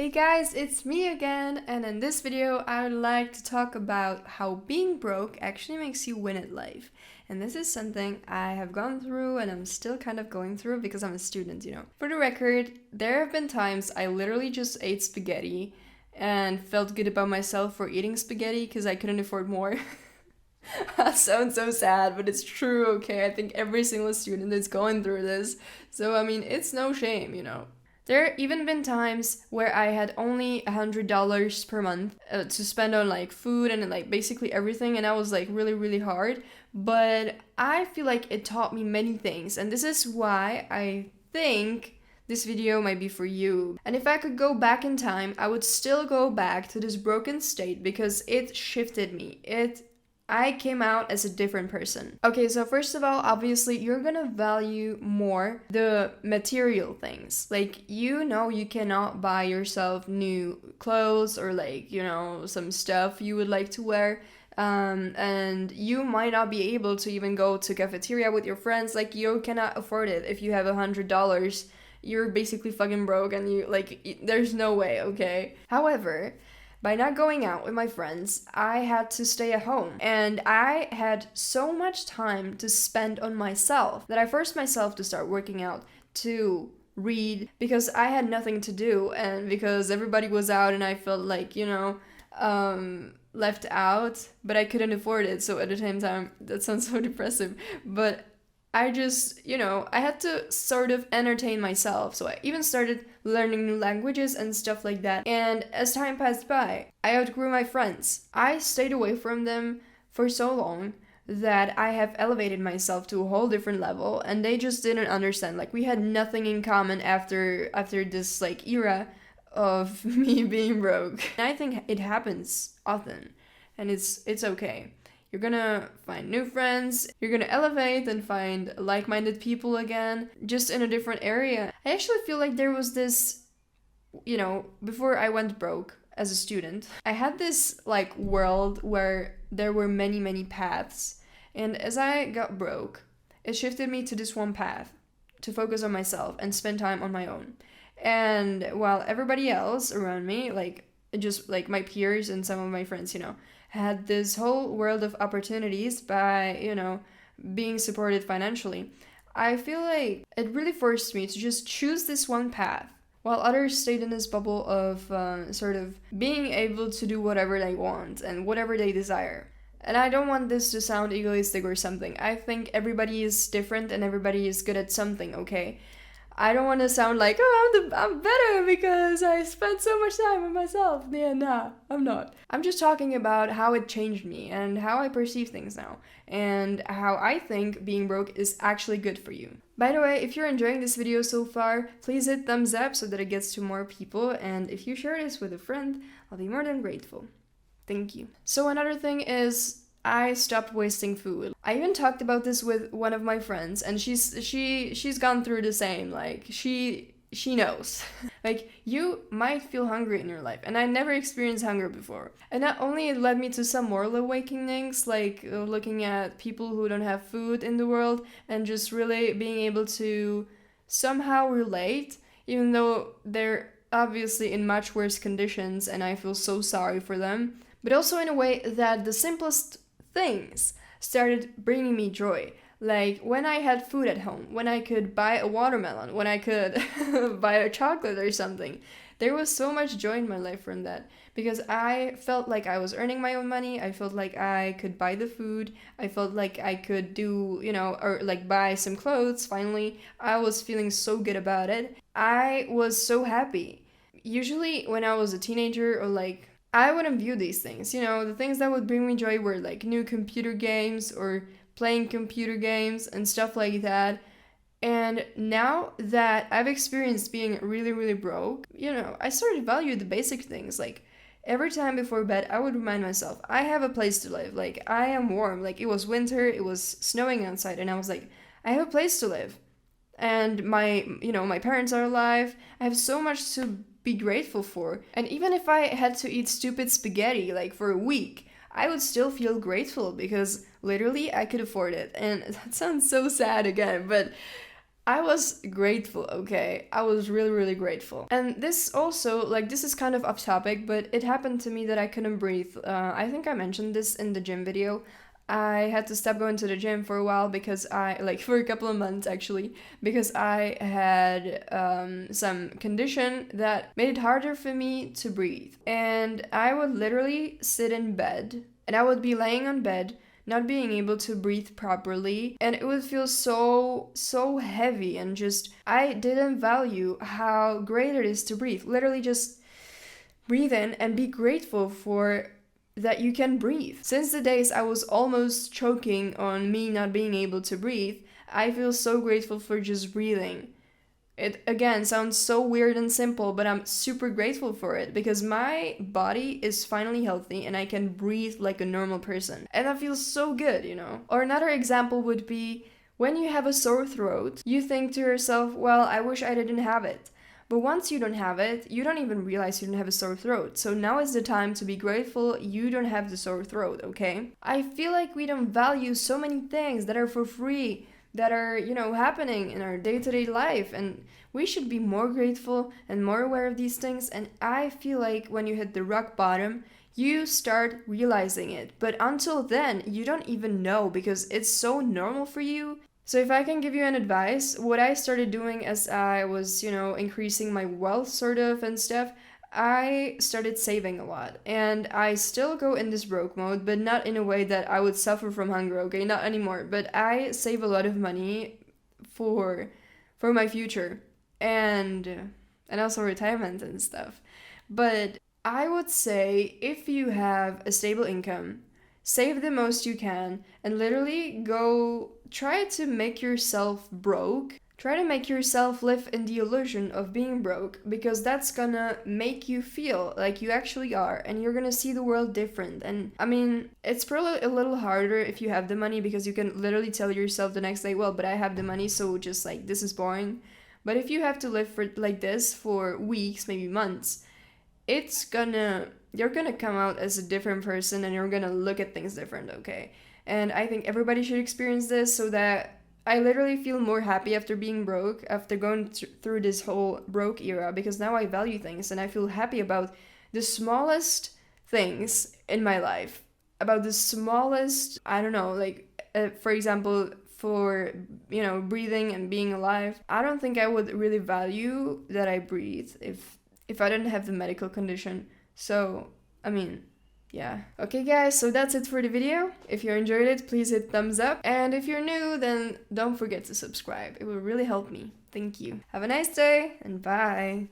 Hey guys, it's me again, and in this video I would like to talk about how being broke actually makes you win at life. And this is something I have gone through and I'm still kind of going through because I'm a student, you know. For the record, there have been times I literally just ate spaghetti and felt good about myself for eating spaghetti because I couldn't afford more. That sounds so sad, but it's true, okay? I think every single student is going through this. So, I mean, it's no shame, you know. There have even been times where I had only $100 per month to spend on like food and like basically everything, and that was like really hard. But I feel like it taught me many things, and this is why I think this video might be for you. And if I could go back in time, I would still go back to this broken state because it shifted me. I came out as a different person. Okay, so first of all, obviously, you're gonna value more the material things. Like, you know, you cannot buy yourself new clothes or like, you know, some stuff you would like to wear. And you might not be able to even go to cafeteria with your friends. Like, you cannot afford it. If you have $100, you're basically fucking broke and you, like, there's no way, okay? However, by not going out with my friends, I had to stay at home. And I had so much time to spend on myself that I forced myself to start working out, to read, because I had nothing to do and because everybody was out and I felt like, you know, left out, but I couldn't afford it. So at the same time, that sounds so depressive, but I just, you know, I had to sort of entertain myself. So I even started learning new languages and stuff like that. And as time passed by, I outgrew my friends. I stayed away from them for so long that I have elevated myself to a whole different level, and they just didn't understand. Like, we had nothing in common after this like era of me being broke. And I think it happens often, and it's okay. You're gonna find new friends, you're gonna elevate and find like-minded people again, just in a different area. I actually feel like there was this, you know, before I went broke as a student, I had this like world where there were many paths. And as I got broke, it shifted me to this one path, to focus on myself and spend time on my own. And while everybody else around me, like just like my peers and some of my friends, you know, had this whole world of opportunities by, you know, being supported financially, I feel like it really forced me to just choose this one path, while others stayed in this bubble of sort of being able to do whatever they want and whatever they desire. And I don't want this to sound egoistic or something. I think everybody is different and everybody is good at something, okay? I don't want to sound like, oh, I'm better because I spent so much time with myself. Yeah, nah, I'm not. I'm just talking about how it changed me and how I perceive things now, and how I think being broke is actually good for you. By the way, if you're enjoying this video so far, please hit thumbs up so that it gets to more people, and if you share this with a friend, I'll be more than grateful. Thank you. So another thing is, I stopped wasting food. I even talked about this with one of my friends, and she's gone through the same. Like, she knows. Like, you might feel hungry in your life, and I never experienced hunger before. And not only it led me to some moral awakenings, like looking at people who don't have food in the world and just really being able to somehow relate, even though they're obviously in much worse conditions, and I feel so sorry for them. But also in a way that the simplest things started bringing me joy. Like when I had food at home, when I could buy a watermelon, when I could buy a chocolate or something. There was so much joy in my life from that, because I felt like I was earning my own money. I felt like I could buy the food. I felt like I could do, you know, or like buy some clothes. Finally, I was feeling so good about it. I was so happy. Usually when I was a teenager, or like, I wouldn't view these things, you know, the things that would bring me joy were like new computer games or playing computer games and stuff like that. And now that I've experienced being really broke, you know, I started to value the basic things. Like, every time before bed, I would remind myself, I have a place to live. Like, I am warm. Like, it was winter, it was snowing outside, and I was like, I have a place to live. And my parents are alive. I have so much to be grateful for. And even if I had to eat stupid spaghetti like for a week, I would still feel grateful because literally I could afford it. And that sounds so sad again, but I was grateful, okay? I was really, really grateful. And this also, like, this is kind of off topic, but it happened to me that I couldn't breathe. I think I mentioned this in the gym video. I had to stop going to the gym for a while because for a couple of months actually, because I had some condition that made it harder for me to breathe. And I would literally sit in bed, and I would be laying on bed, not being able to breathe properly, and it would feel so heavy, and just I didn't value how great it is to breathe. Literally just breathe in and be grateful for that you can breathe. Since the days I was almost choking on me not being able to breathe, I feel so grateful for just breathing. It again sounds so weird and simple, but I'm super grateful for it because my body is finally healthy and I can breathe like a normal person. And that feels so good, you know? Or another example would be when you have a sore throat, you think to yourself, well, I wish I didn't have it. But once you don't have it, you don't even realize you don't have a sore throat. So now is the time to be grateful you don't have the sore throat, okay? I feel like we don't value so many things that are for free, that are, happening in our day-to-day life, and we should be more grateful and more aware of these things. And I feel like when you hit the rock bottom, you start realizing it. But until then, you don't even know because it's so normal for you. So if I can give you an advice, what I started doing as I was, increasing my wealth sort of and stuff, I started saving a lot. And I still go in this broke mode, but not in a way that I would suffer from hunger, okay? Not anymore. But I save a lot of money for my future and also retirement and stuff. But I would say if you have a stable income, save the most you can and literally go try to make yourself broke. Try to make yourself live in the illusion of being broke, because that's gonna make you feel like you actually are, and you're gonna see the world different. And I mean, it's probably a little harder if you have the money, because you can literally tell yourself the next day, well, but I have the money, so just like, this is boring. But if you have to live for like this for weeks, maybe months, you're gonna come out as a different person, and you're gonna look at things different, okay? And I think everybody should experience this, so that I literally feel more happy after being broke, after going through this whole broke era, because now I value things and I feel happy about the smallest things in my life. About the smallest, I don't know, for example, for, breathing and being alive. I don't think I would really value that I breathe if I didn't have the medical condition. So, I mean, yeah. Okay guys, so that's it for the video. If you enjoyed it, please hit thumbs up. And if you're new, then don't forget to subscribe. It will really help me. Thank you. Have a nice day and bye.